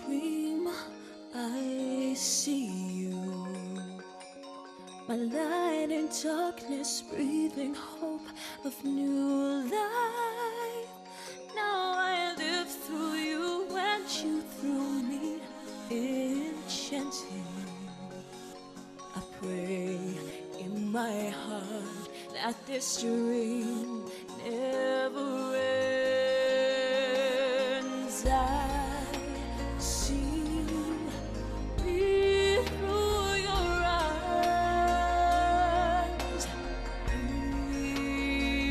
dream I see you, my light in darkness, breathing hope of new life. Now I live through you and you through me, enchanting. I pray in my heart that this dream never ends. I see me through your eyes,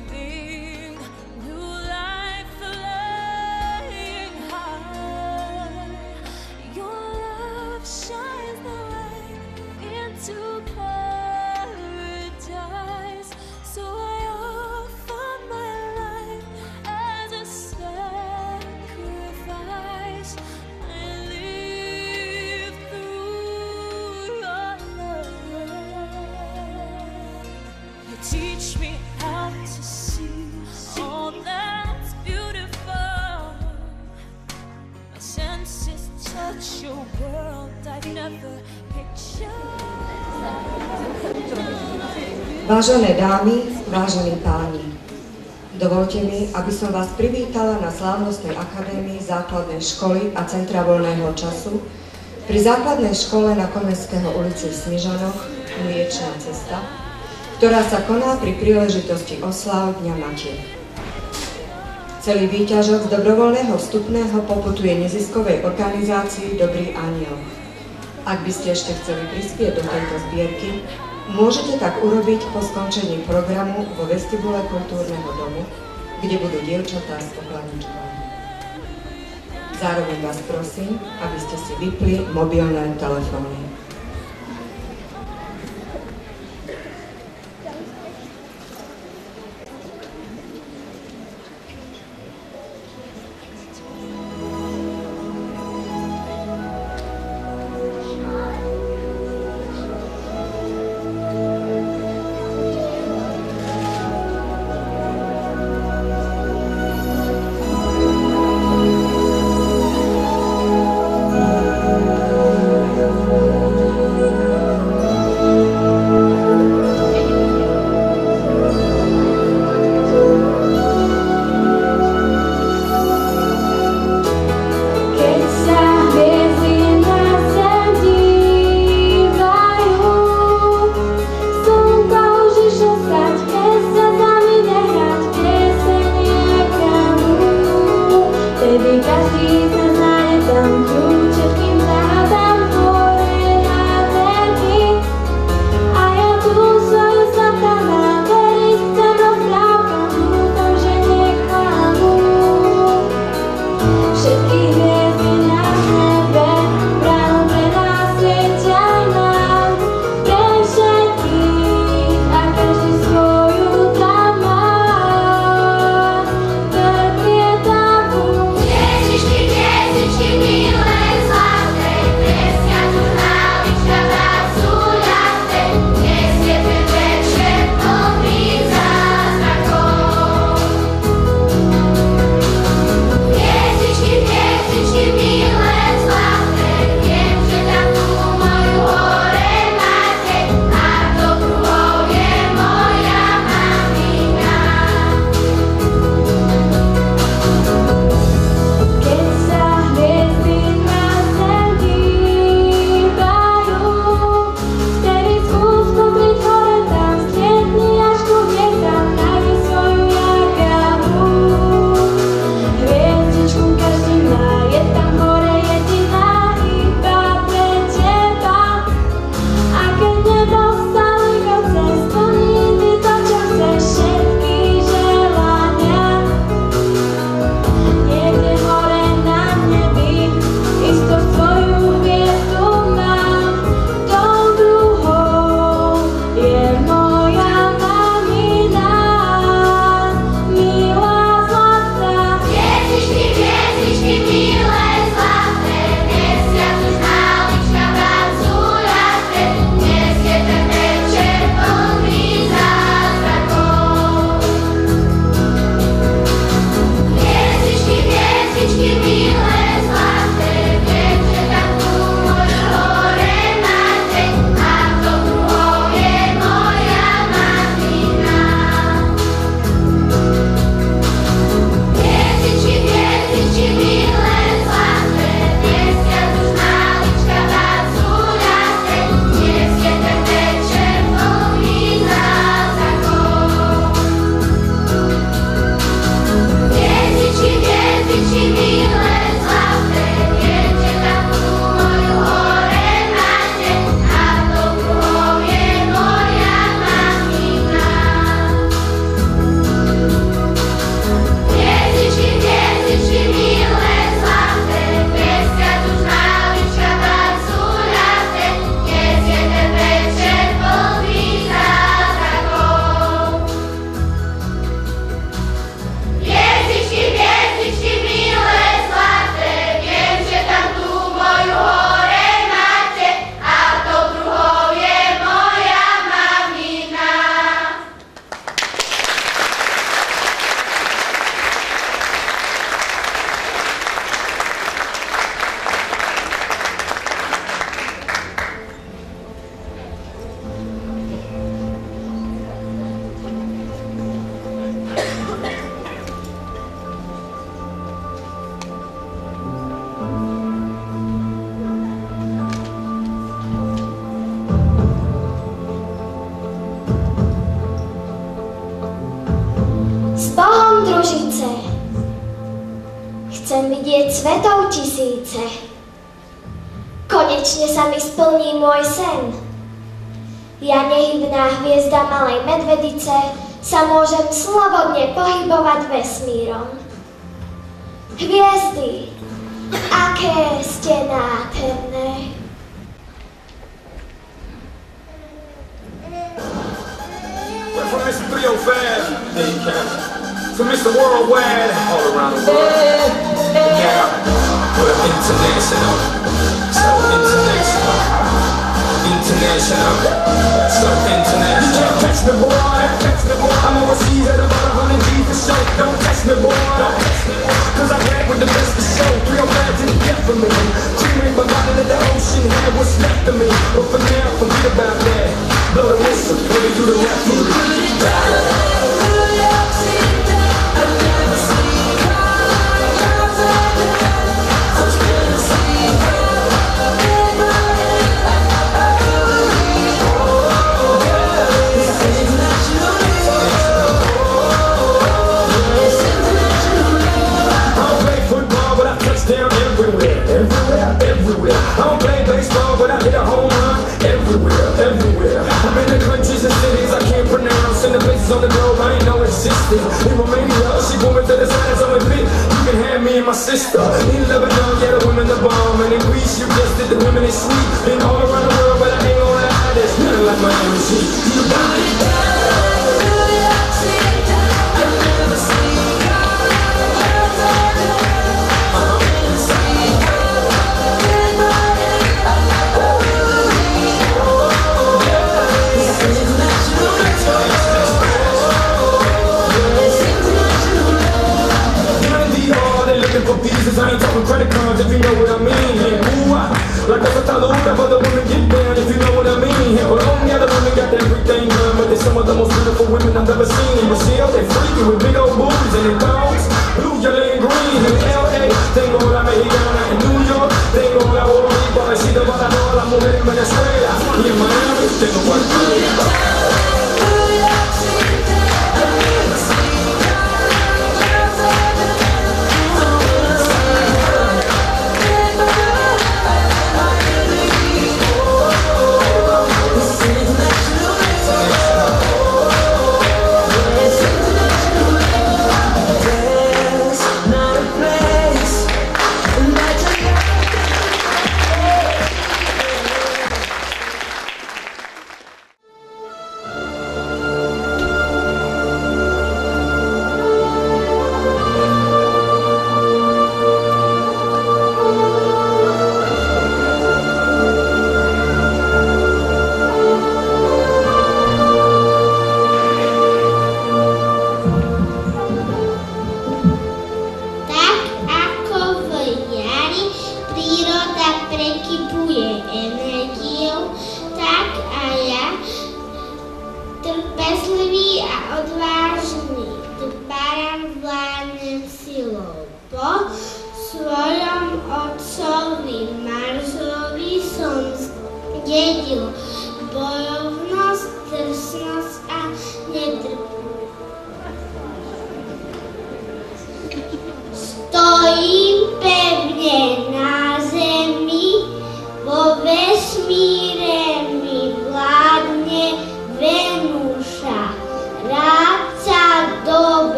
breathing new life, flying high. Your love shines the way into paradise. So I offer my life as a sacrifice. I live through your love. You teach me how to see all that's beautiful. My senses touch your world I've never pictured. Vážené dámy, vážení páni, dovolte mi, aby som vás privítala na slávnostnej akadémii základnej školy a centra voľného času pri základnej škole na Komenského ulici v Snežanoch Mliečna cesta, ktorá sa koná pri príležitosti osláv Dňa Matiek. Celý výťažok z dobrovoľného vstupného poputuje neziskovej organizácii Dobrý aniel. Ak by ste ešte chceli prispieť do tejto zbierky, môžete tak urobiť po skončení programu vo vestibule kultúrneho domu, kde budú dievčatá s pokladničkou. Zároveň vás prosím, aby ste si vypli mobilné telefóny. svetov tisíce. Konečne sa mi splní môj sen. Ja nehybná hviezda malej medvedice sa môžem slobodne pohybovať vesmírom. Hviezdy, aké ste nádherné. From Mr. 305, to Mr. Worldwide, all around the world. Yeah, we're international, so international, international, so international. You can't catch me, boy, catch me, boy. I'm overseas at about 100 G for show. Don't catch me, boy, don't catch me, cause I had with the best for show. 305 didn't get for me. Dreaming my body in the ocean, had what's left of me. But for now, forget about that. Blow the whistle, put it through the referee. I don't play baseball, but I hit a home run everywhere, everywhere. I'm in the countries and cities I can't pronounce, and the places on the globe I ain't know existed. In Romania, she moving to the side, so it fit. You can have me and my sister. In Lebanon, yeah, the women the bomb, and in Greece, you just did the women is sweet. Been all around the world, but I ain't gonna lie, there's nothing like Miami Heat. You got it. I ain't talking credit cards if you know what I mean. Yeah, ooh, like that's a taluga, but the women get down if you know what I mean. Yeah, Colombia, the women got everything done, but they're some of the most beautiful women I've ever seen. In Brazil, they freaky with big old boobs and their thongs, blue, yellow, and green. In LA, tengo la mexicana. In New York, tengo la boricua. Besito para todas las mujeres en Venezuela. Y en Miami, tengo cualquiera.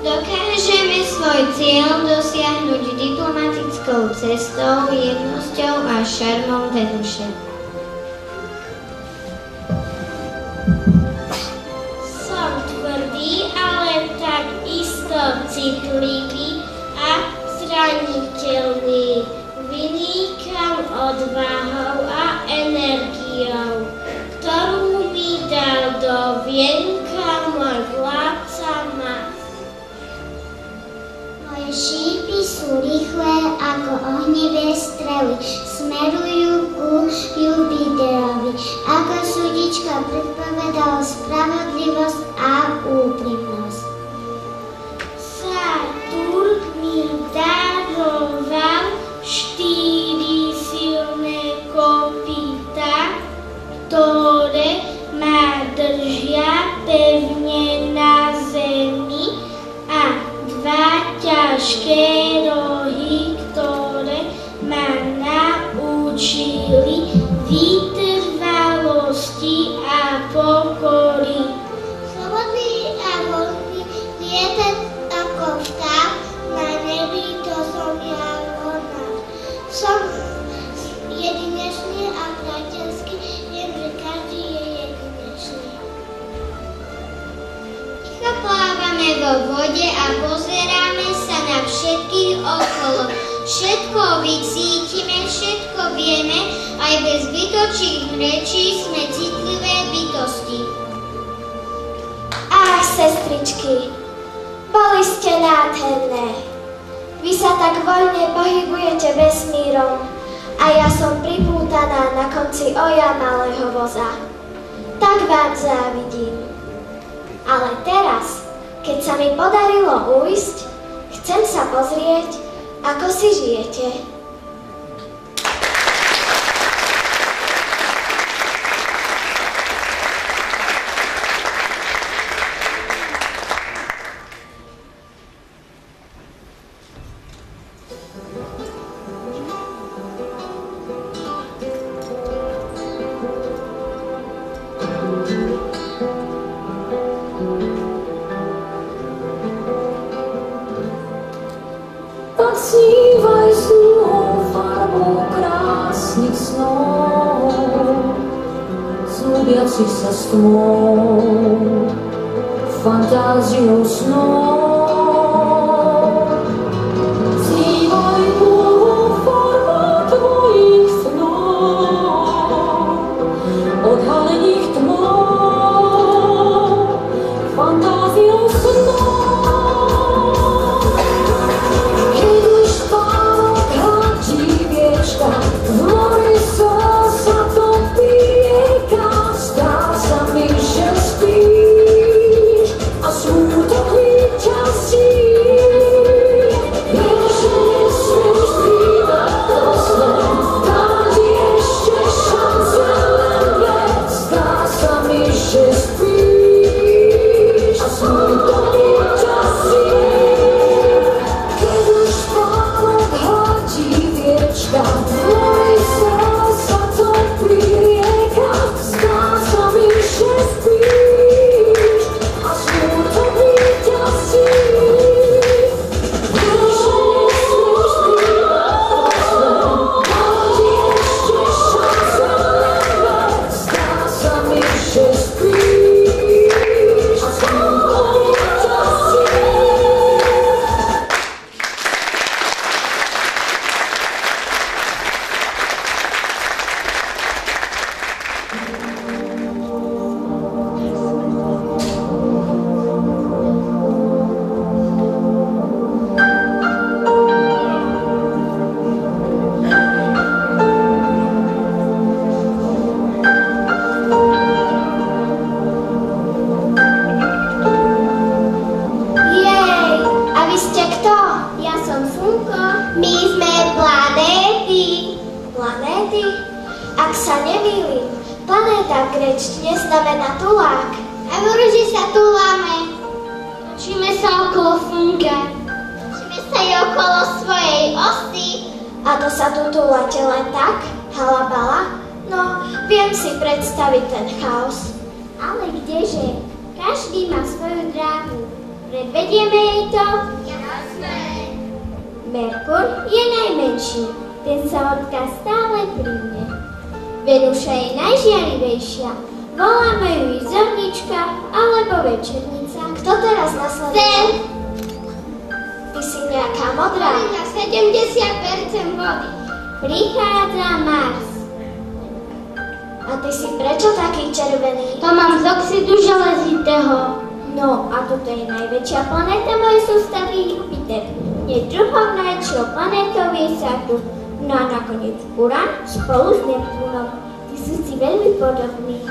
Dokážeme svoj cieľ dosiahnuť vedeckou cestou, jemnosťou a šarmom Venuše. Som tvrdý, ale tak isto citlivý a zraniteľný. Vynikam odvahou a energiou, ktorú mi dal do vienka môj vládca Mars. Moje šípy sú rýchle ako ohnivé strely, smerujú ku Jupiterovi. Ako súdička predpovedal spravodlivosť a úprimnosť. Saturn mi daroval 4 silné kopytá, ktoré ma držia pevne na zemi, a 2 ťažké rohy, ktoré ma naučili vytrvalosti a pokory. Slobodný a voľný lietať ako vták na nebi, to som ja. Som jedinečný a priateľský, viem, že každý je jedinečný. Ticho plávame vo vode a pozeráme sa na všetkých okolo. Všetko vycítime, všetko vieme, aj bez zbytočných rečí sme citlivé bytosti. Ach, sestričky, boli ste nádherné. Vy sa tak voľne pohybujete vesmírom a ja som pripútaná na konci oja malého voza. Tak vám závidím. Ale teraz, keď sa mi podarilo ujsť, chcem sa pozrieť, ako si žijete. Snívaj snúhou farbou krásnych snov, snúbiacich sa s tmou, fantáziou snov. Snívaj dlhou farbou tvojich snov, odhalených tmou, fantáziou snov. A to sa tu túlate len tak? Halabala? No, viem si predstaviť ten chaos. Ale kdeže? Každý má svoju dráhu. Predvedieme jej to? Jasné. Merkur je najmenší, ten sa odkaz stále príjme. Venuša je najžiarivejšia, voláme ju i zornička alebo večernica. Kto teraz nasleduje? Sen! Ty si nejaká modrá. Na 70% vody. Prichádza Mars. A ty si prečo taký červený? To mám z oxidu železitého. No a toto je najväčšia planéta mojej sústavy Jupiter. Je druhou najväčšou planétou je Saturn. No a nakoniec Uran spolu s Neptúnom. Tí sú si veľmi podobní.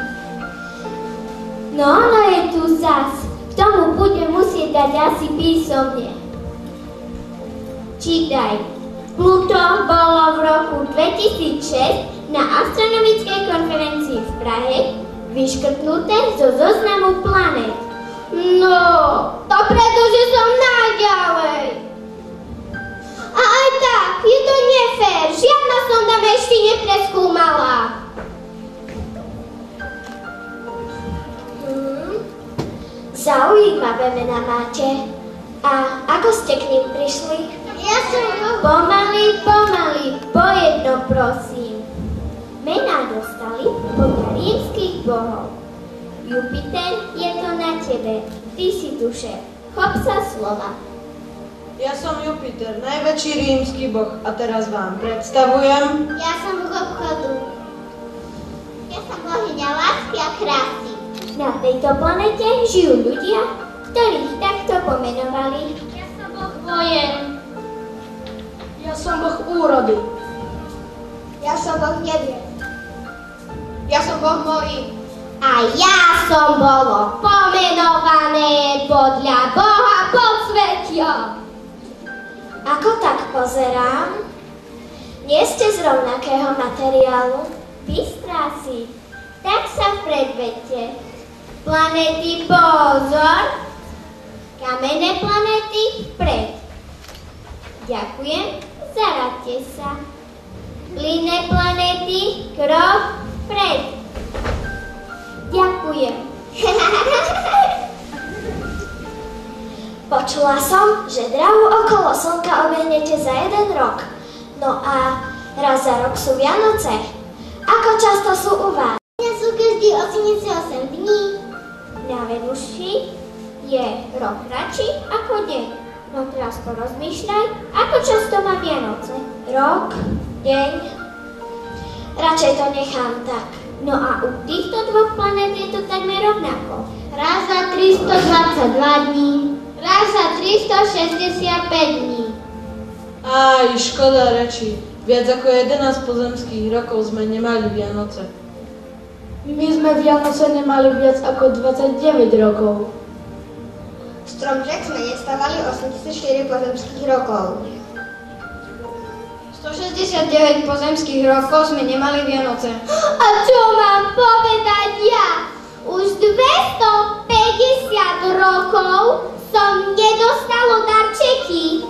No ono je tu zas. K tomu budem musieť dať asi písomne. Čítaj. Pluto bolo v roku 2006 na astronomickej konferencii v Prahe vyškrtnuté zo zoznamu planét. No, to pretože som najďalej. A aj tak, je to nefér. Žiadna sonda ma ešte nepreskúmala. Zaujímavé mená máte. A ako ste k ním prišli? Ja som pomaly, po jedno prosím. Mená dostali podľa rímskych bohov. Jupiter je to na tebe, ty si tu šéf. Chop sa slova. Ja som Jupiter, najväčší rímsky boh a teraz vám predstavujem... Ja som boh obchodu. Ja som bohyňa lásky a krásy. Na tejto planete žijú ľudia, ktorých takto pomenovali. Ja som boh vojen. Ja som boh úrody. Ja som boh nevied. Ja som boh morí. A ja som bolo pomenované podľa boha podsvetia. Ako tak pozerám? Nie ste z rovnakého materiálu? Vystrásí. Tak sa predvedte. Planéty pozor. Kamenné planéty vpred. Ďakujem, zaradte sa. Plynné planéty krok vpred. Ďakujem. Počula som, že dráhu okolo slnka obehnete za 1 rok. No a raz za rok sú Vianoce. Ako často sú u vás? Sú každý 88 dní. Na Venuši je rok kratší ako deň. No teraz porozmýšľaj, ako často má Vianoce. Rok, deň, radšej to nechám tak. No a u týchto dvoch planét je to takmer rovnako. Raz za 322 dní, raz za 365 dní. Aj, škoda reči. Viac ako 11 pozemských rokov sme nemali Vianoce. My sme Vianoce nemali viac ako 29 rokov. Stromček sme nestávali 84 pozemských rokov. 169 pozemských rokov sme nemali Vianoce. A čo mám povedať ja? Už 250 rokov som nedostalo darčeky.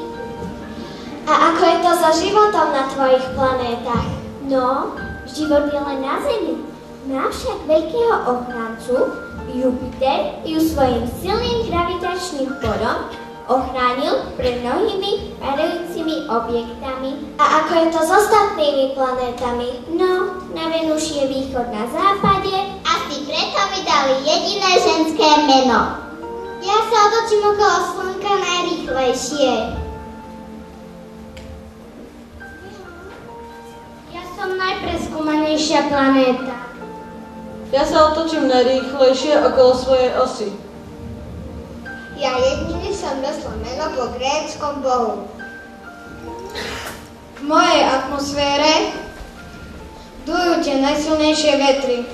A ako je to so životom na tvojich planétach? No, život je len na Zemi. Má však veľkého ochrancu. Jupiter ju svojim silným gravitačným polom ochránil pred mnohými parujúcimi objektami. A ako je to s ostatnými planétami? No, na Venuši je východ na západe. Asi preto mi dali jediné ženské meno. Ja sa otočím okolo Slnka najrýchlejšie. Ja som najpreskúmanejšia planéta. Ja sa otočím najrýchlejšie okolo svojej osy. Ja jediný som dostal meno po gréckom bohu. V mojej atmosfére dujú tie najsilnejšie vetry.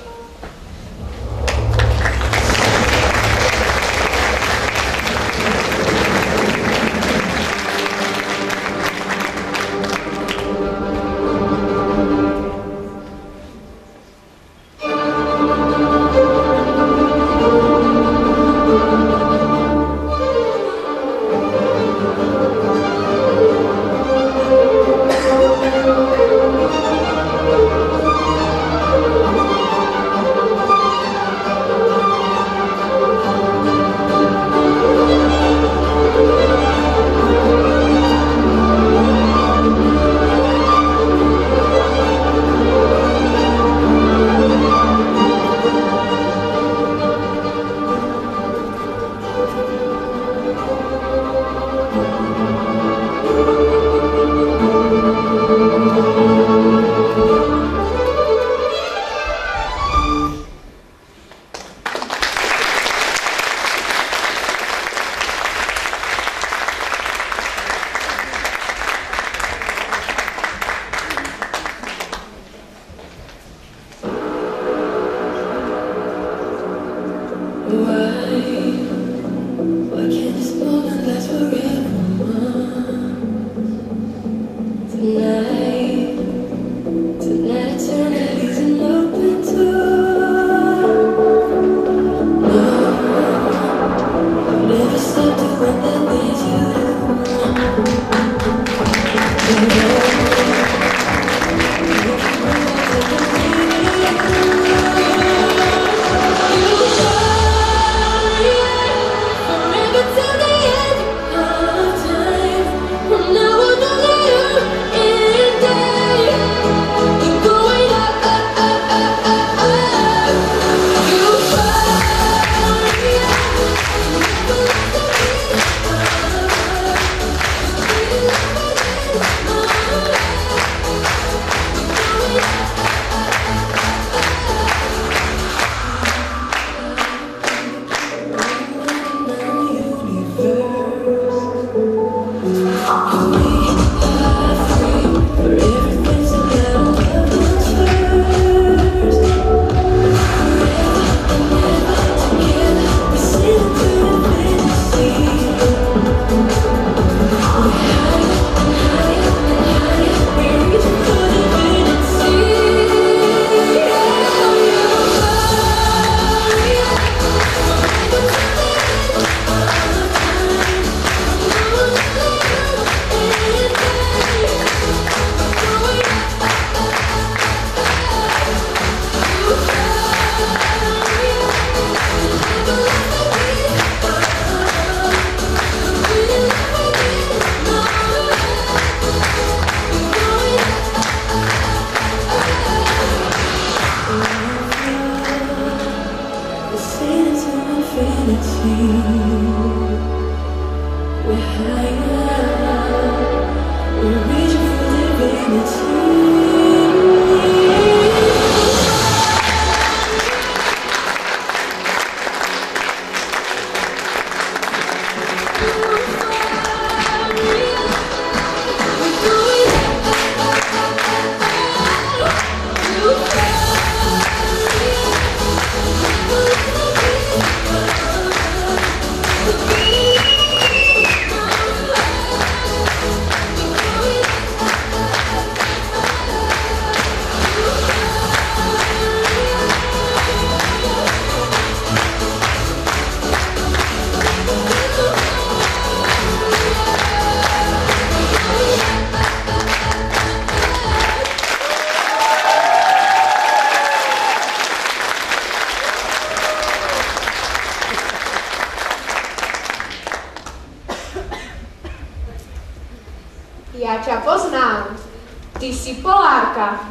Klárka,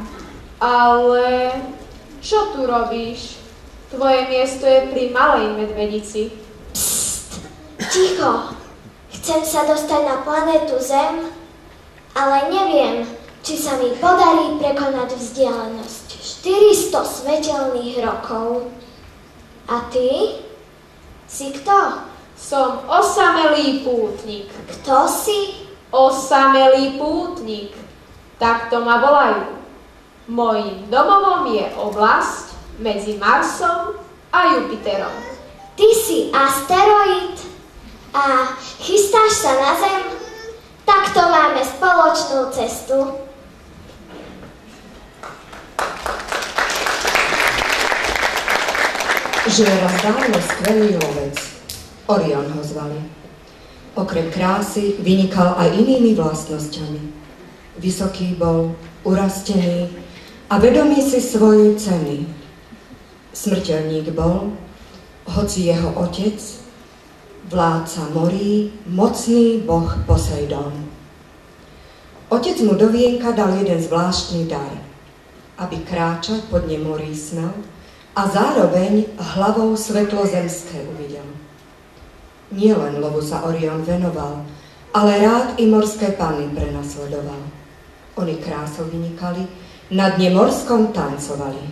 ale čo tu robíš? Tvoje miesto je pri Malej Medvedici. Psst, ticho. Chcem sa dostať na planétu Zem, ale neviem, či sa mi podarí prekonať vzdialenosť 400 svetelných rokov. A ty? Si kto? Som osamelý pútnik. Kto si? Osamelý pútnik. Takto ma volajú. Mojím domovom je oblasť medzi Marsom a Jupiterom. Ty si asteroid a chystáš sa na Zem? Takto máme spoločnú cestu. Žil raz dávno skvelý lovec. Orion ho zvali. Okrem krásy vynikal aj inými vlastnosťami. Vysoký bol, urastený a vedomý si svojej ceny. Smrteľník bol, hoci jeho otec, vládca morí, mocný boh Poseidón. Otec mu do vienka dal jeden zvláštny dar, aby kráčať pod ne morí smel a zároveň hlavou svetlo zemské uvidel. Nielen lovu sa Orion venoval, ale rád i morské panny prenasledoval. Oni krásou vynikali, na dne morskom tancovali.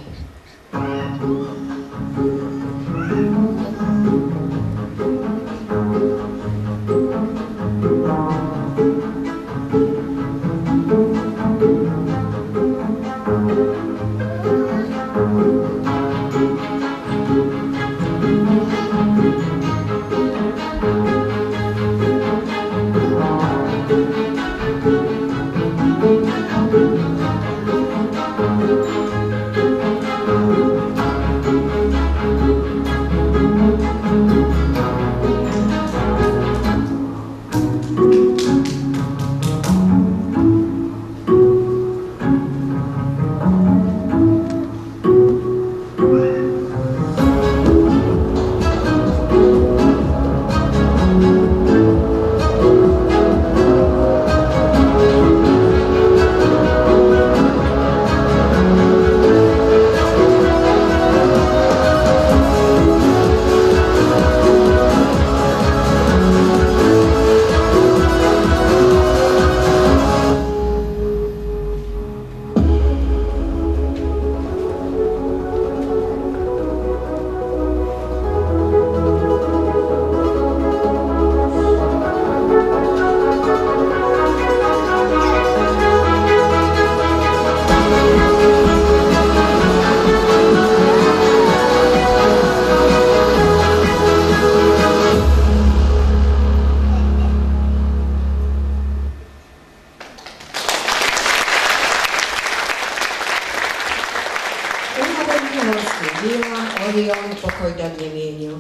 Orion pokoj dať nemienil.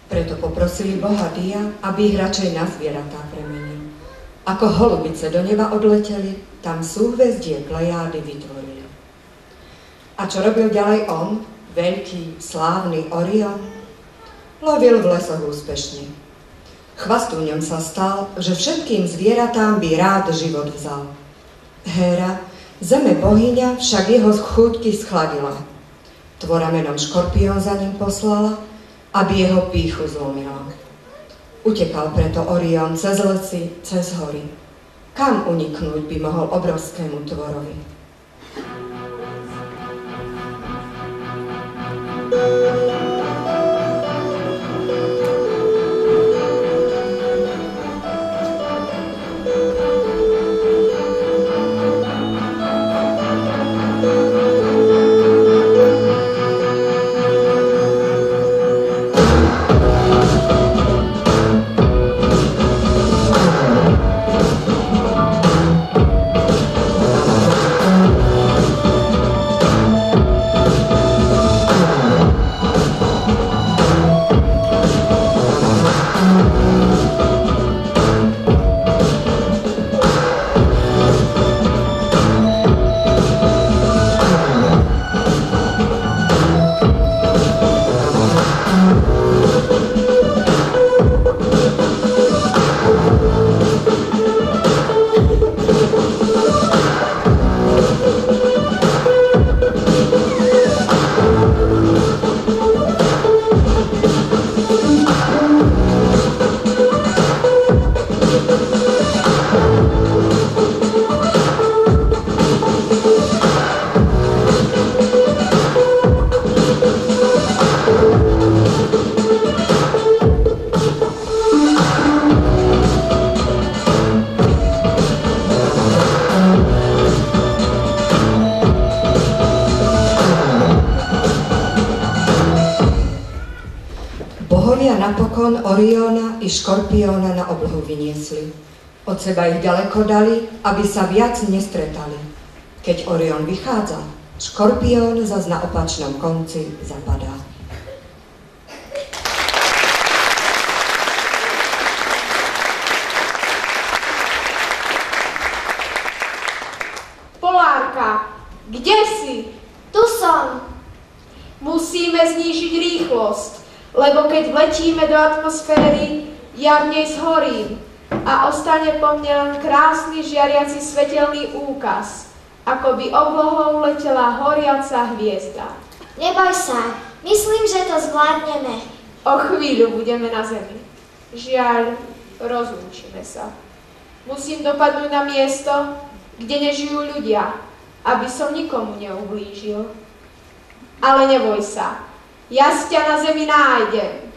Preto poprosili boha Dia, aby ich radšej na zvieratá premenil. Ako holubice do neba odleteli, tam súhvezdie Plejády vytvorili. A čo robil ďalej on, veľký, slávny Orion? Lovil v lesoch úspešne. Chvastúňom sa stal, že všetkým zvieratám by rád život vzal. Héra, zeme bohyňa, však jeho chúťky schladila. Tvora menom Škorpión za ním poslala, aby jeho pýchu zlomila. Utekal preto Orion cez lesy, cez hory. Kam uniknúť by mohol obrovskému tvorovi? bohovia napokon Oriona i Škorpióna na oblohu vyniesli. Od seba ich ďaleko dali, aby sa viac nestretali. Keď Orion vychádza, Škorpión zas na opačnom konci zapadá. Polárka, kde si? Tu som. Musíme znížiť rýchlosť, lebo keď vletíme do atmosféry, ja v nej zhorím a ostane po mne len krásny žiariaci svetelný úkaz, ako by oblohou letela horiaca hviezda. Neboj sa, myslím, že to zvládneme. O chvíľu budeme na zemi. Žiaľ, rozlúčime sa. Musím dopadnúť na miesto, kde nežijú ľudia, aby som nikomu neublížil. Ale neboj sa, ja ťa na zemi nájdem.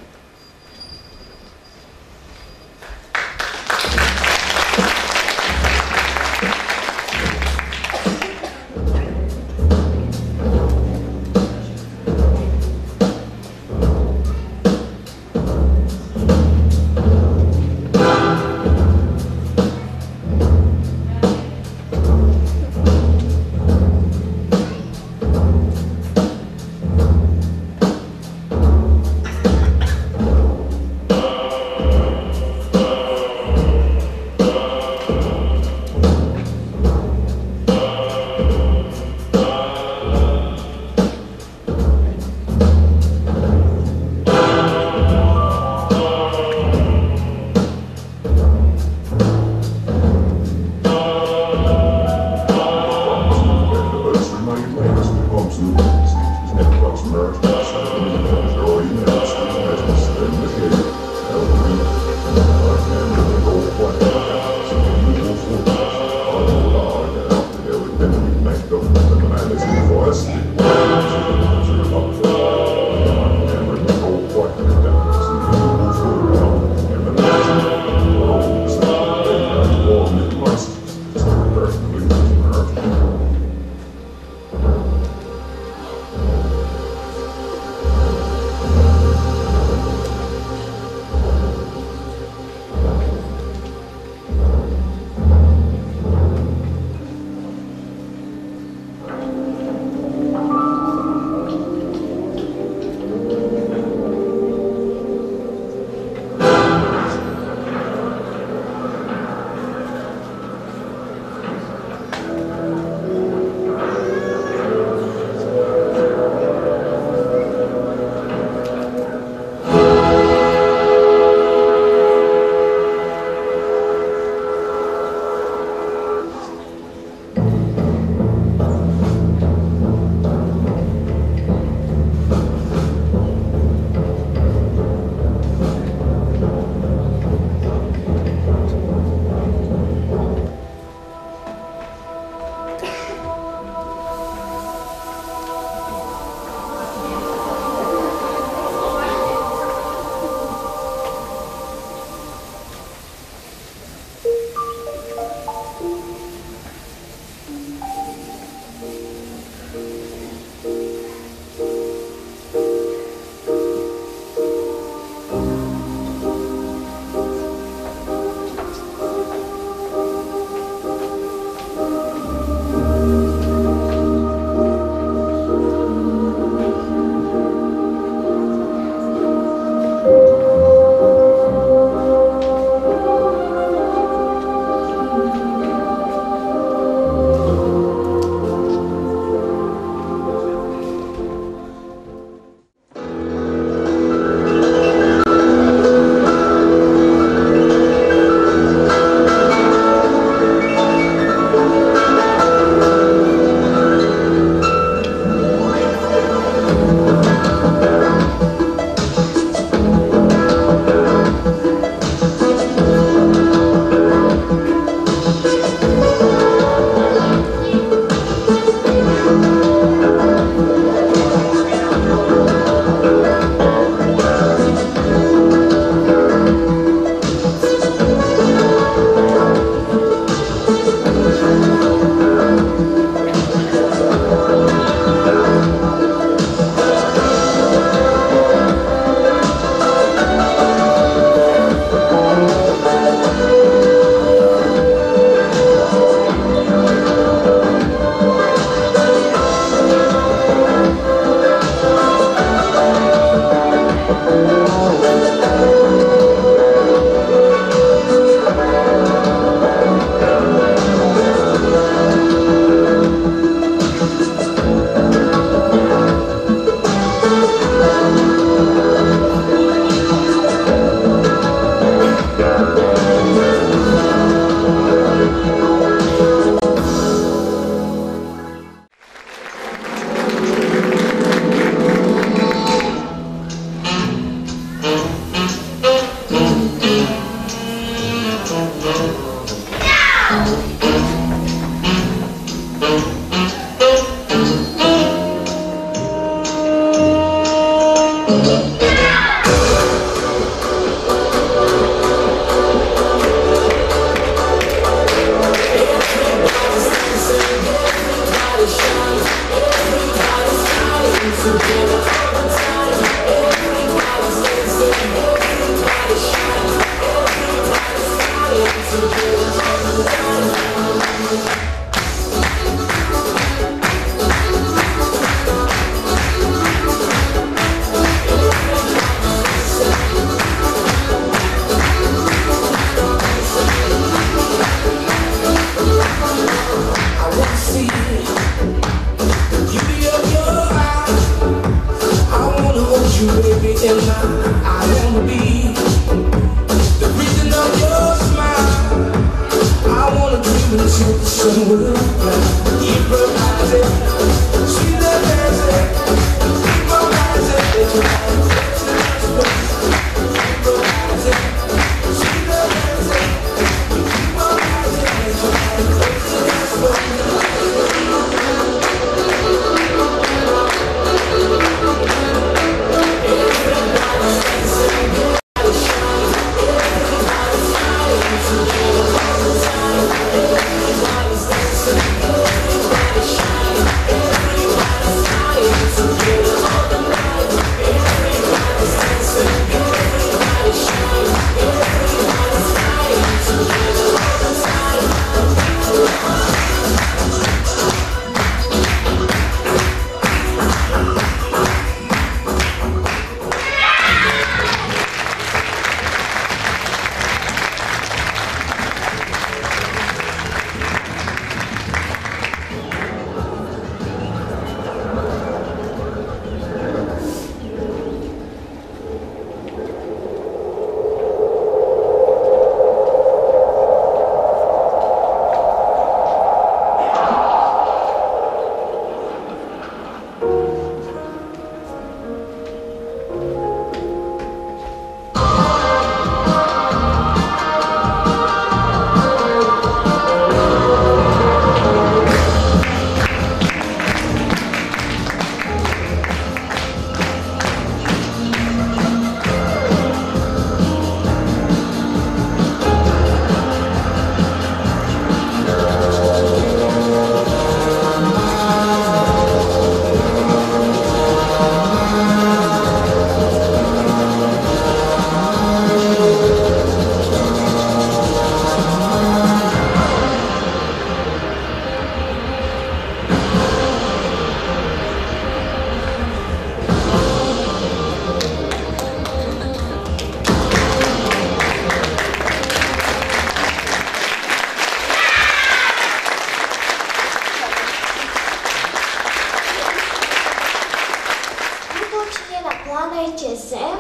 planéte Zem?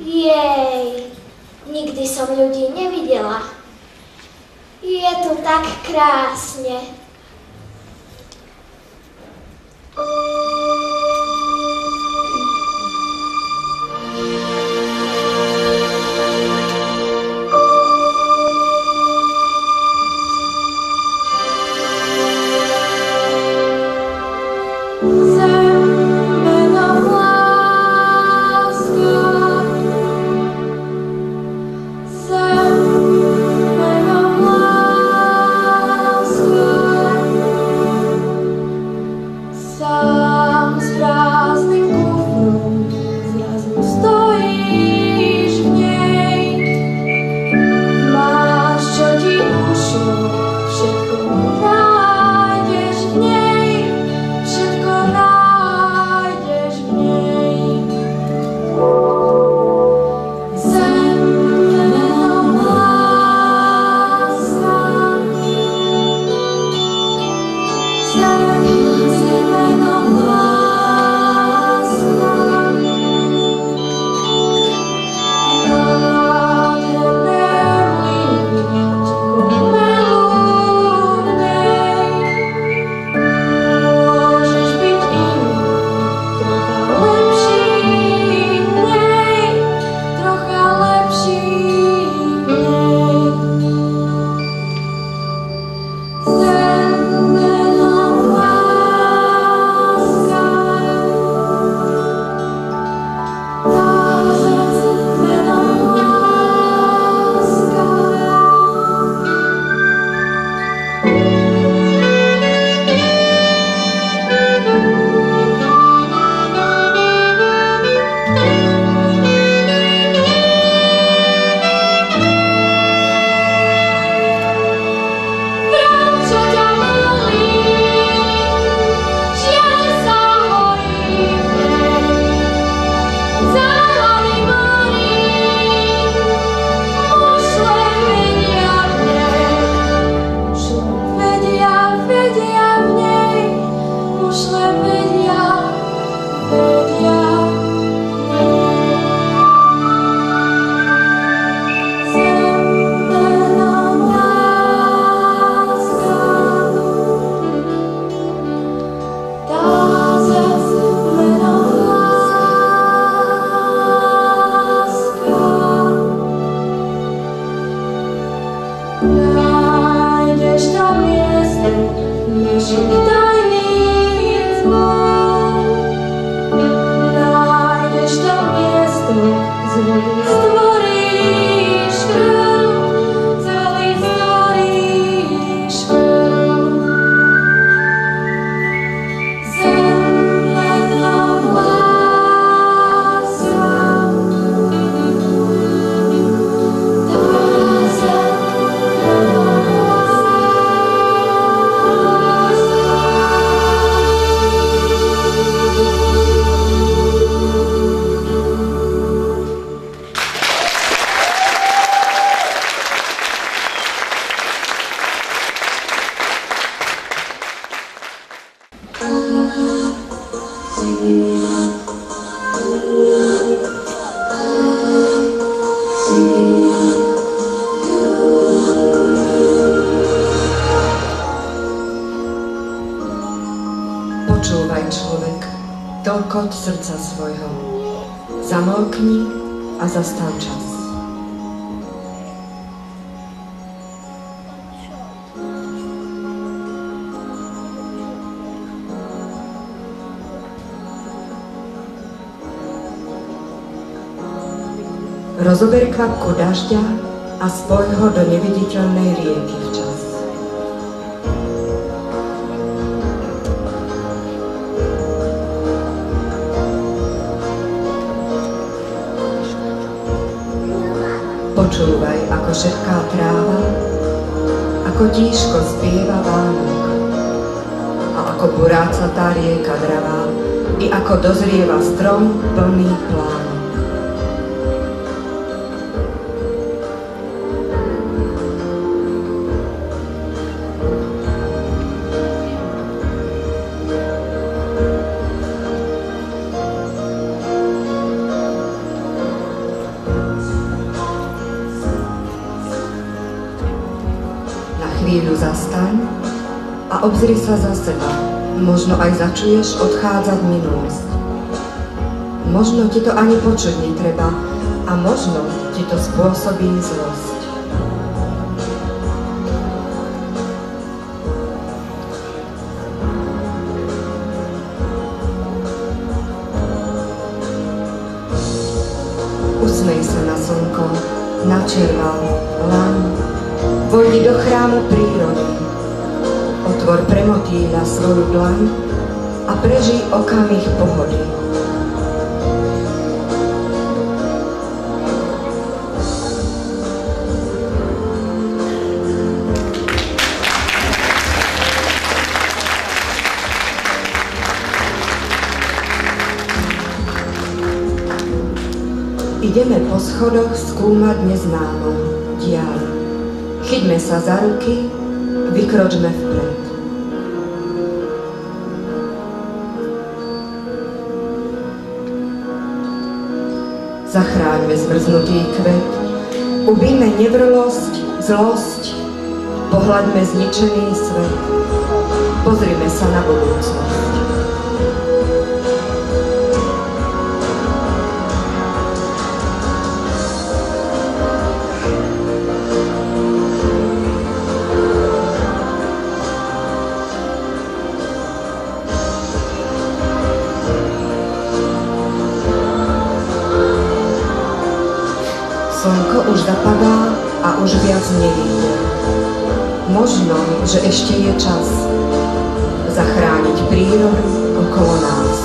Jej, nikdy som ľudí nevidela. Je tu tak krásne. Zem, meno láska. pošle, vedia. Počúvaj, človek, toľko od srdca svojho. Zamolkni a zastav čas. Rozober kvapku dažďa a spoj ho do neviditeľnej rieky včas. Počúvaj, ako šepká tráva, ako tíško spieva Vánok, a ako buráca tá rieka dravá, i ako dozrieva strom plný plánok. Chvíľu zastaň a obzri sa za seba. Možno aj začuješ odchádzať minulosť. Možno ti to ani počuť netreba a možno ti to spôsobí zlosť. Usmej sa na slnko, na červal, laň. Vojdi do chrámu prírody, otvor pre motýľa svoju dlaň a prežij okamih pohody. Ideme po schodoch skúmať neznámo diaľ. Chyťme sa za ruky, vykročme vpred. Zachráňme zmrznutý kvet, ubijme nevrlosť, zlosť, pohľaďme zničený svet, pozrime sa na budúcnosť. Slnko už zapadá a už viac nevidie. Možno, že ešte je čas zachrániť prírodu okolo nás.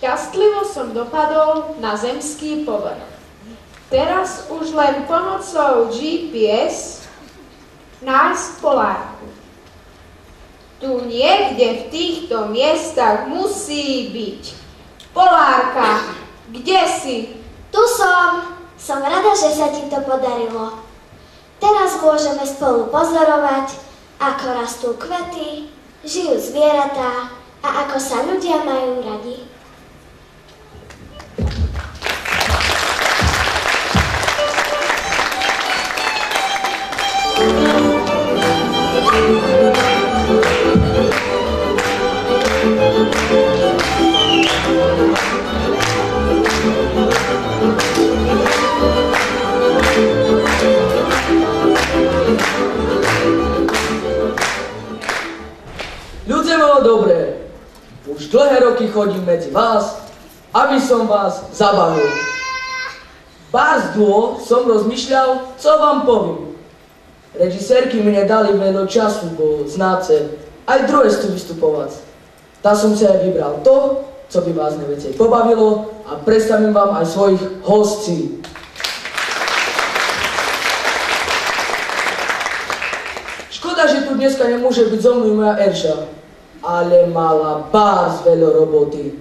Šťastlivo som dopadol na zemský povrch. Teraz už len pomocou GPS nájsť polárku. Tu niekde v týchto miestach musí byť. Polárka, kde si? Tu som. Som rada, že sa ti to podarilo. Teraz môžeme spolu pozorovať, ako rastú kvety, žijú zvieratá a ako sa ľudia majú radi. Ľudia bolo dobré. Už dlhé roky chodím medzi vás, aby som vás zabavil. Bárzdvo som rozmýšľal, co vám poviem. Režisérky mi nedali veľa času, bo znáte aj druhé stu vystupovať. Tak som sa aj vybral to, co by vás najviacej pobavilo a predstavím vám aj svojich hostí. Škoda, že tu dneska nemôže byť so mnou moja Erša, ale mala bárs veľa roboty.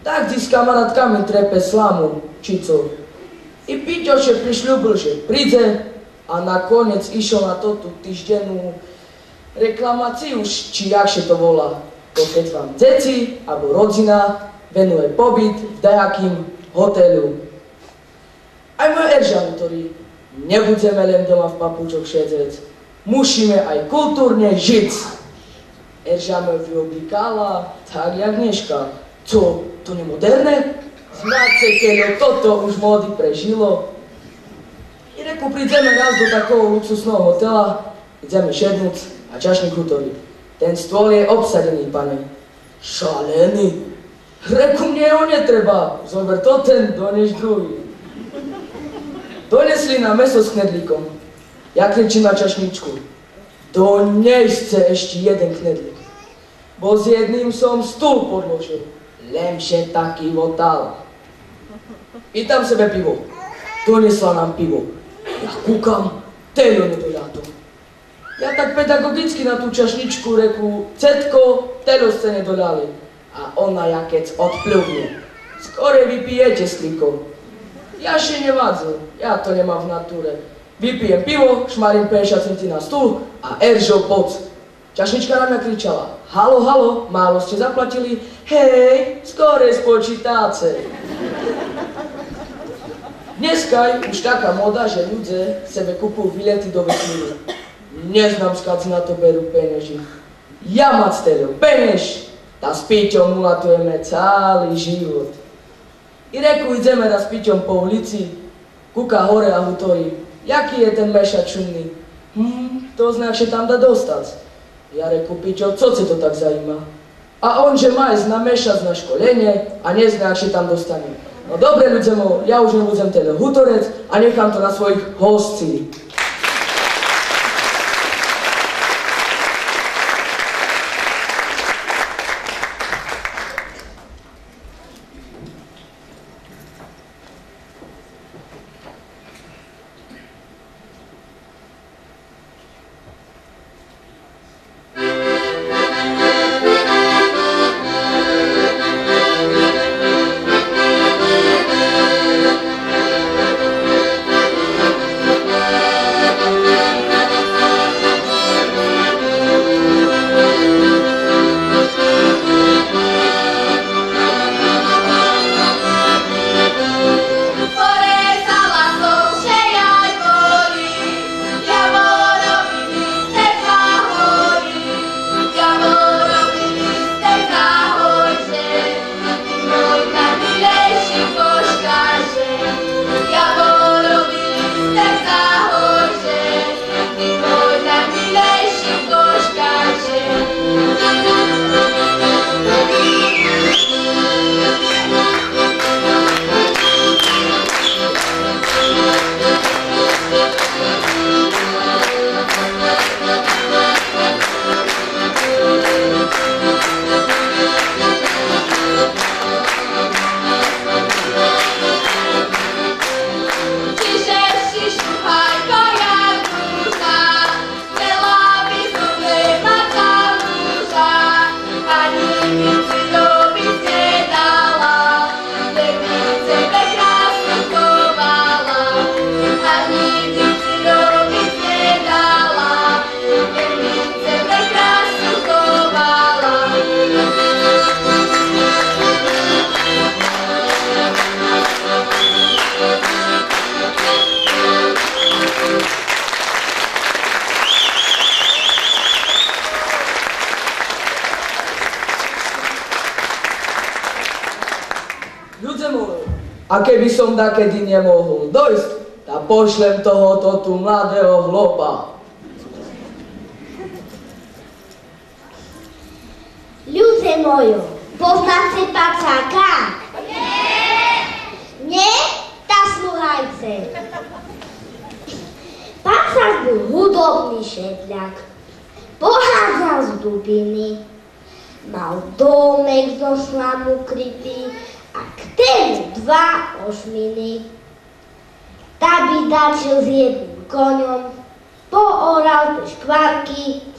Tak s kamarátkami trepe slamu, či co. I Piťo še prišľúbil, že príde a nakoniec išiel na to tú týždennú reklamáciu, či jakže to volá. To keď vám deti alebo rodina venuje pobyt v dajakým hotelu. Aj môj Eržan, ktorý nebudeme len doma v papučoch šedzeť, musíme aj kultúrne žiť. Eržan ma vyoblíkala tak jak dneška. Co, to nemoderné? Znáte, keď toto už módy prežilo. I reku, prídeme raz do takého luxusného hotela, ideme šednúť a čašník hutorí. Ten stôl je obsadený, pane. Šalený. Reku, mne ho netreba. Zober to ten, donež druhý. Donesli na meso s knedlíkom. Ja kričím na čašničku. Donežce ešte jeden knedlík. Bo s jedným som stôl podložil. Lemšie taký votal. Pýtam sebe pivo. Donesla nám pivo. Ja kúkam, telo nedoľato. Ja tak pedagogicky na tú čašničku reku, cetko, telo ste nedoľali. A ona jakec odpluvne. Skore vypijete s klinkom. Ja še nevadzil, ja to nemám v natúre. Vypijem pivo, šmarím 50 centí na stôl a Eržo poc. Čašnička na mňa kričala. Halo, halo, málo ste zaplatili? Hej, skore spočítáce. Dneska je už taká moda, že ľudia sebe kupujú bilety do vesmíru. Neznám, skáď si na to berú peneži. Ja mať stereo penež, tá s Píťom ulatujeme celý život. I reku, ideme raz s Píťom po ulici, kúka hore a hutorí, jaký je ten mešač šumný. To znak, že tam dá dostať. Ja reku, Píťo, co si to tak zajíma? A on, že má ísť na mešac na školenie a neznak, že tam dostane. No dobre, ľudia, ja už nebudem ten hutorec a nechám to na svojich hostí. A keby som takedy nemohol dojsť, tak pošlem tohoto tu mladého hlopa. Ľudzie mojo, poznáte pacáka? Nie? Tak sluchajte. Pacák byl hudobný šedľak. Pochádzal z Dubiny. Mal domek zo slamu krytý a k tému 2 ošminy. Tá by dačil s jedným koňom, pooral te škvarky,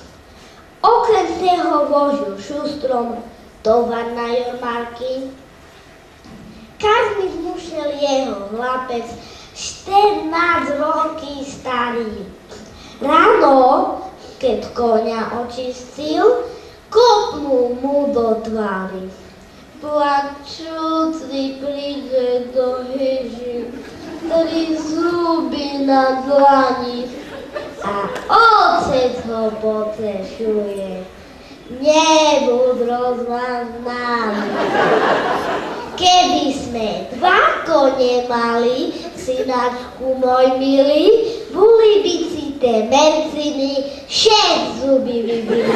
okrem toho vozil šustrom tovar na jarmarky. Každý zmušel jeho chlapec, 14 roky starý. Ráno, keď koňa očistil, kopnul mu do tvári. Plačúci príde do hyži, 3 zuby na dlani a otec ho potešuje. Nebud rozmaznaný. Keby sme 2 kone mali, synáčku môj milý, boli by si tie merciny 6 zuby vybili.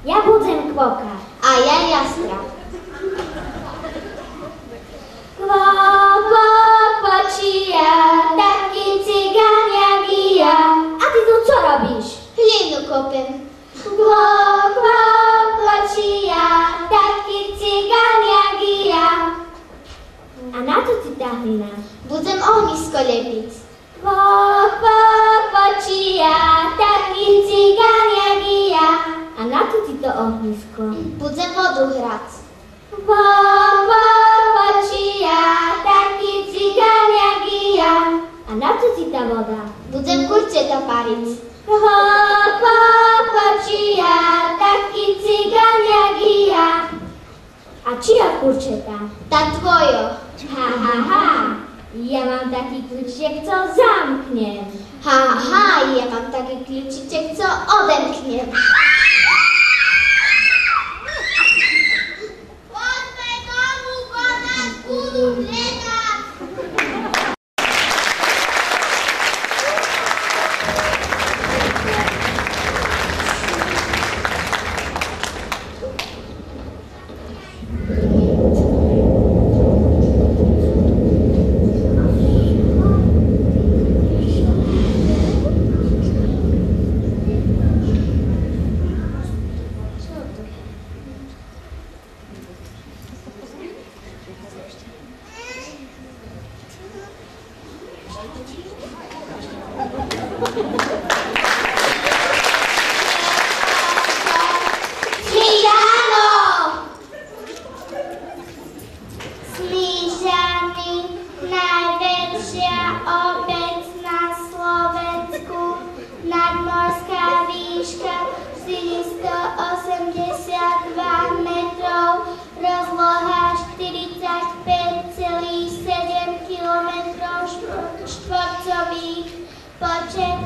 Ja budem kvoka. A ja jastra. Kvokočia, taký cigán jak i ja. A ty tu co robíš? Hlinu kopem. Kvokočia, taký cigán jak i ja. A na to ti tá hlina? Budem ohnisko lepiť. Kvokočia, taký cigán jak i ja. A na to ti to ohnisko? Budem vodu hrať. Kvokočia, taký cigán jak i ja. A na to ti tá voda? Budem kurčeta pariť. Kvokočia, taký cigán jak i ja. A čia kurčeta? Tá tvojo. Ha, ha, ha. Ja mám taký kľúček, co zamknem. Ha, ha, ha, ja mám taký kľúčiček, co odemknem. Poďme domu, bo nás budú hľadať.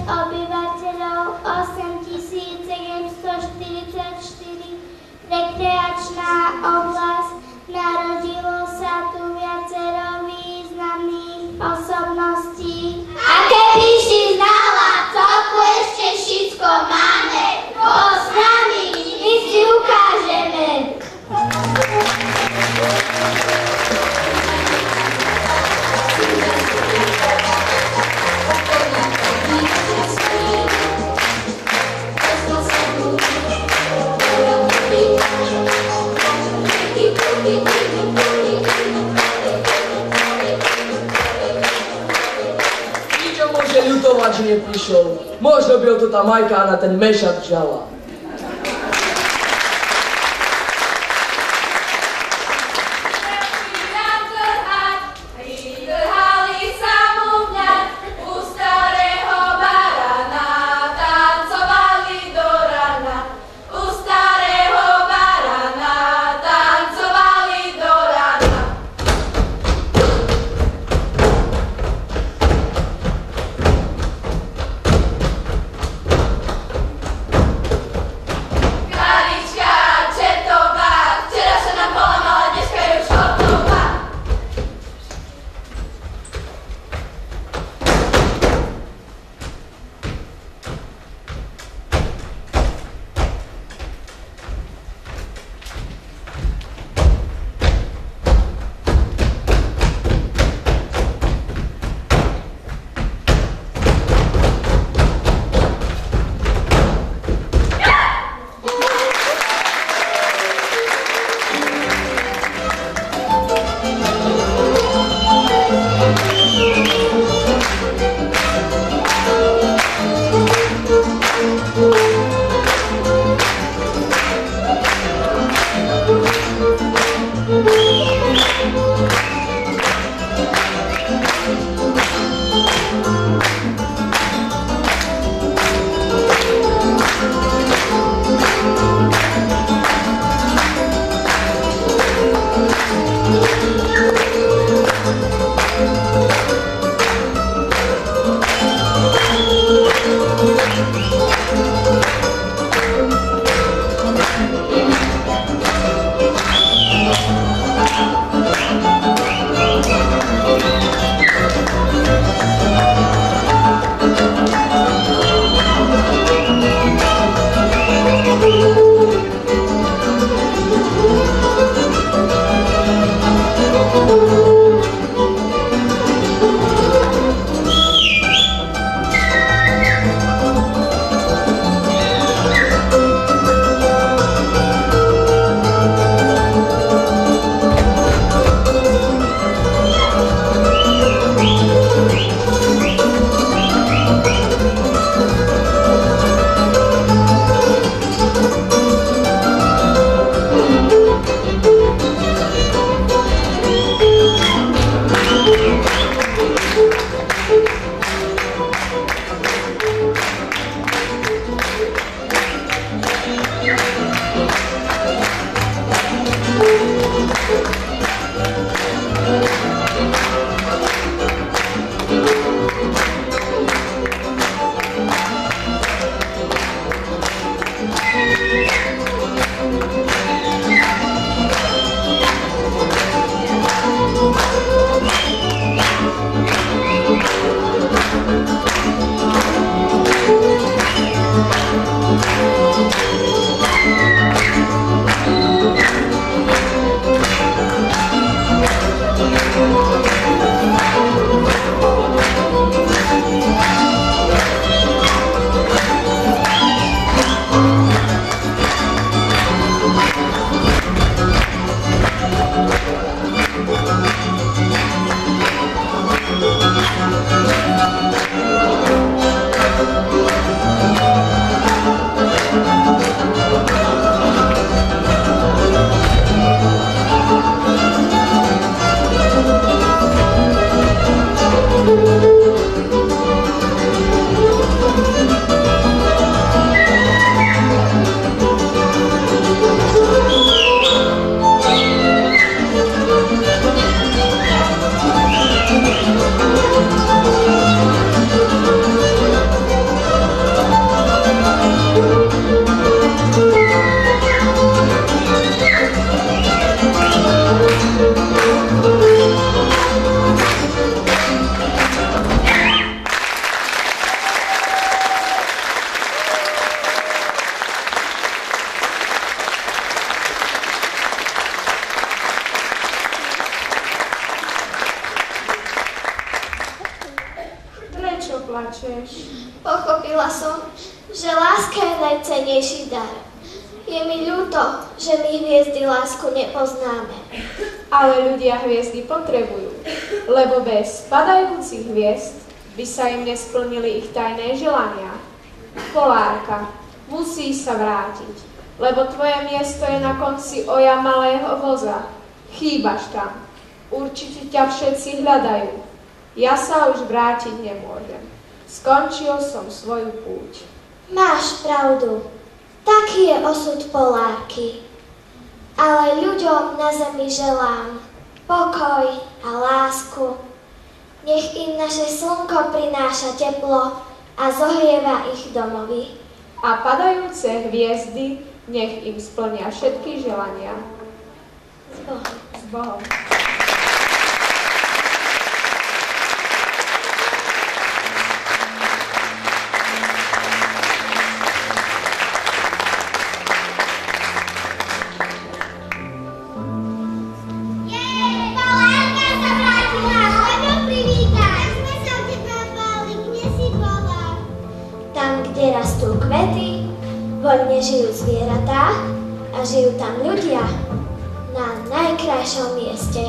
obyvateľov 8744. Rekreačná oblasť, narodilo sa tu viacero významných osobností. A keby si znala, co tu ešte všetko máme, poď s nami, my si ukážeme. Ničo môže ľutovať, že neprišiel. Možno by ho to tá Majka na ten mešak žala. plačeš? Pochopila som, že láska je najcennejší dar. Je mi ľúto, že my hviezdy lásku nepoznáme. Ale ľudia hviezdy potrebujú, lebo bez padajúcich hviezd by sa im nesplnili ich tajné želania. Polárka, musíš sa vrátiť, lebo tvoje miesto je na konci oja malého voza. Chýbaš tam. Určite ťa všetci hľadajú. Ja sa už vrátiť nemôžem. Skončil som svoju púť. Máš pravdu. Taký je osud polárky. Ale ľuďom na zemi želám pokoj a lásku. Nech im naše slnko prináša teplo a zohrieva ich domovy. A padajúce hviezdy nech im splnia všetky želania. S Bohom. S Bohom. Rastú kvety, voľne žijú zvieratá a žijú tam ľudia na najkrajšom mieste.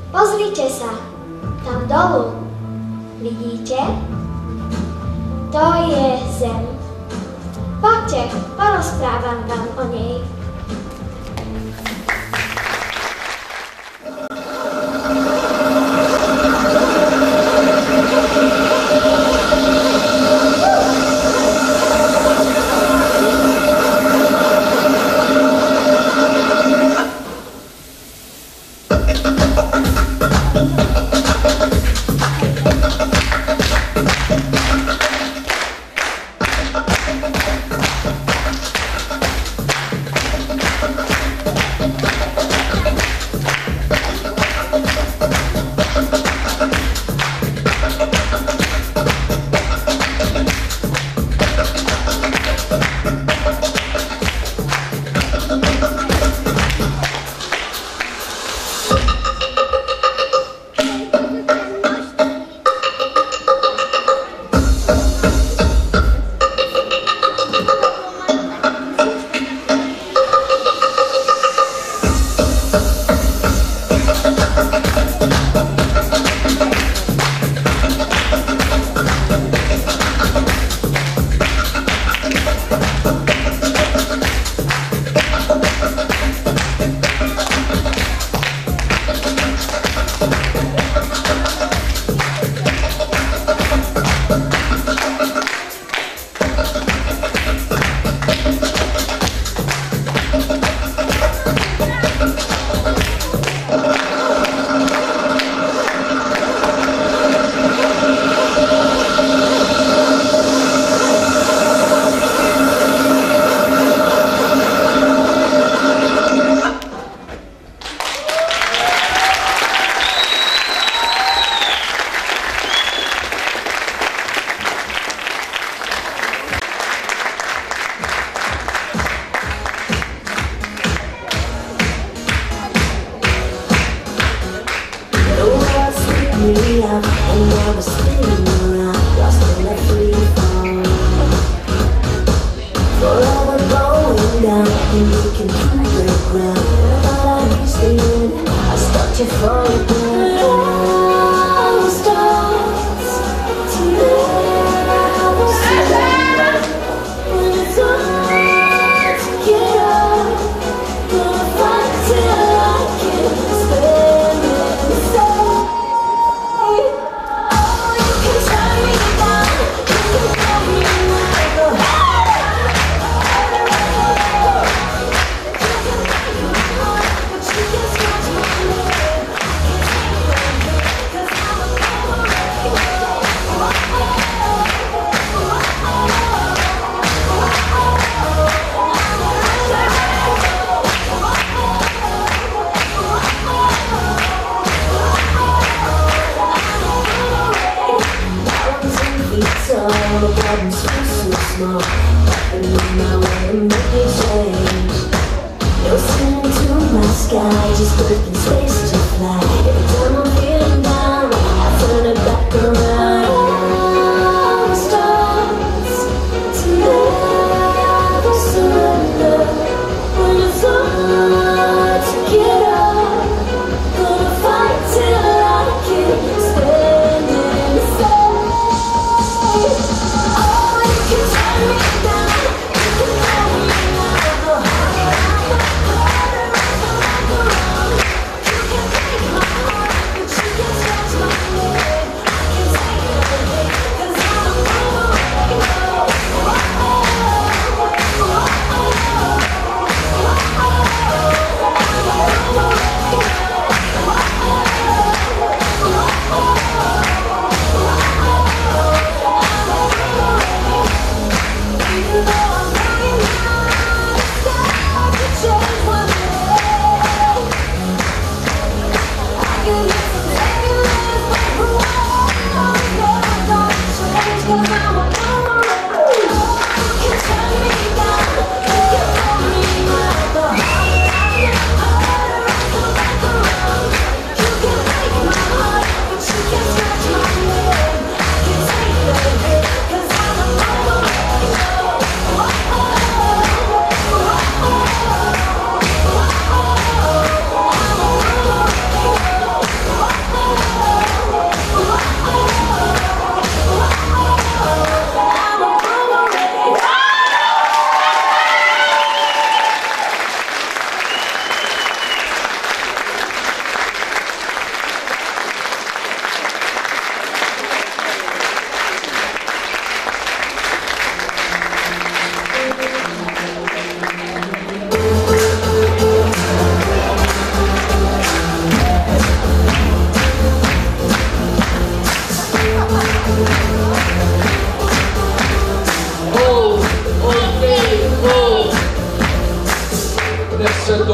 Pozrite sa, tam dolu. Vidíte? To je zem. Poďte, porozprávam vám o nej. Every time I'm feeling down, I turn it back around.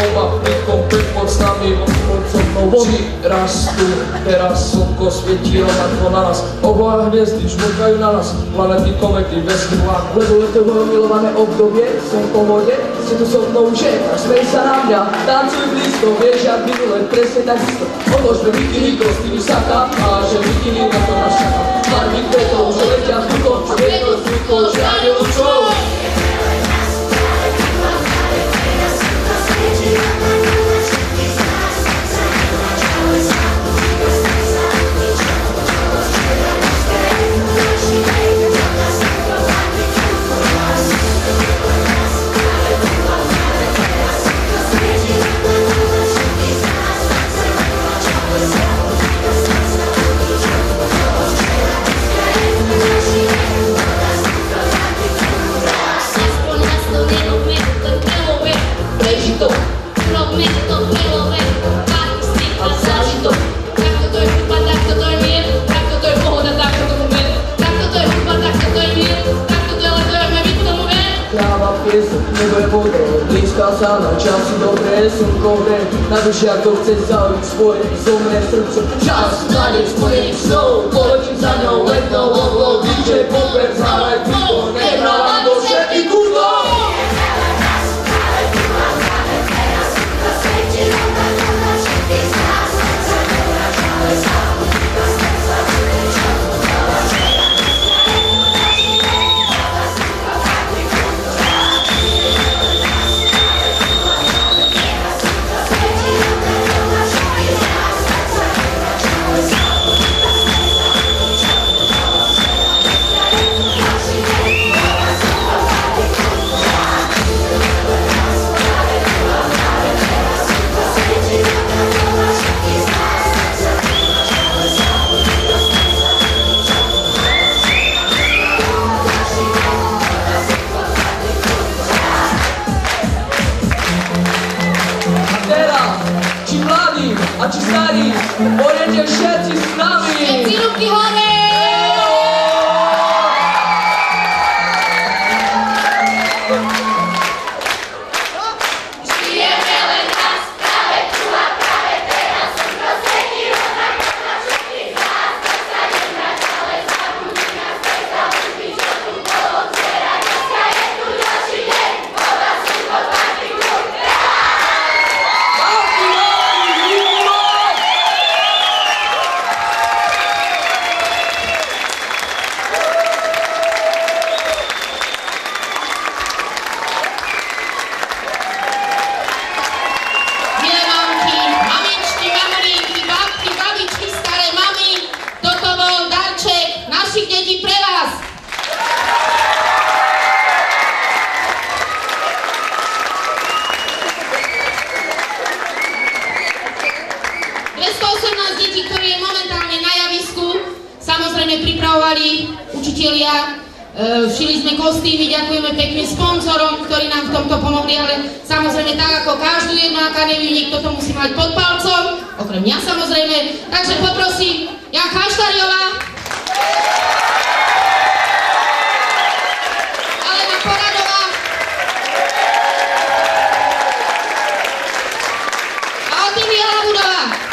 doma, nitkom pred pod nami, či rastú, teraz slnko svietí rovnako na nás, oboja hviezdy žmurkajú na nás, planety, komety, vesmír, leto moje milované obdobie, som po vode, si tu so mnou že, tak smej sa na mňa, tancuj blízko, vieš, jak minule, presne tak isto, odložme bikini, kostýmy, saka, a že bikini na to nás čaká, barvy kvetov, že letia vzduchom, čo vietor vzduchom, že anielom čou. Nebo je modré, blízka sa na časy dobré, slnko hre, na duši ako chce zaujíť svoje zomré srdce. Čas nádej spojených snov, poletím za ňou letnou oblou, DJ Popper, zahraj pivo, nehrávam do všetkých kútov. A či starí, pôjdete všetci s nami! Všetci ruky hore! Žijeme len nás, práve tu a práve teraz. Rozsvetí rovnako na všetkých z nás. Tak sa nebrať, ale zabudni nás, tak zabudni, čo tu bolo včera. Dneska je tu ďalší deň, voda, slnko, party, klub. Pripravovali učitelia, šili sme kostýmy, ďakujeme pekne sponzorom, ktorí nám v tomto pomohli, ale samozrejme tak ako každú jednu akadémiu, niekto to musí mať pod palcom, okrem mňa samozrejme, takže poprosím Janka Haštariová, Alena Poradová a Otívia Labudová.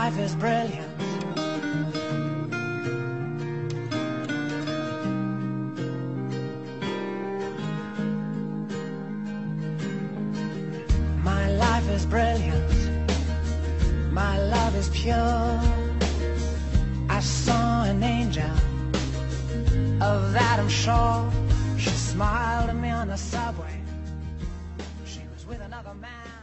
life is brilliant. My life is brilliant. My love is pure. I saw an angel, of that I'm sure. She smiled at me on the subway. She was with another man.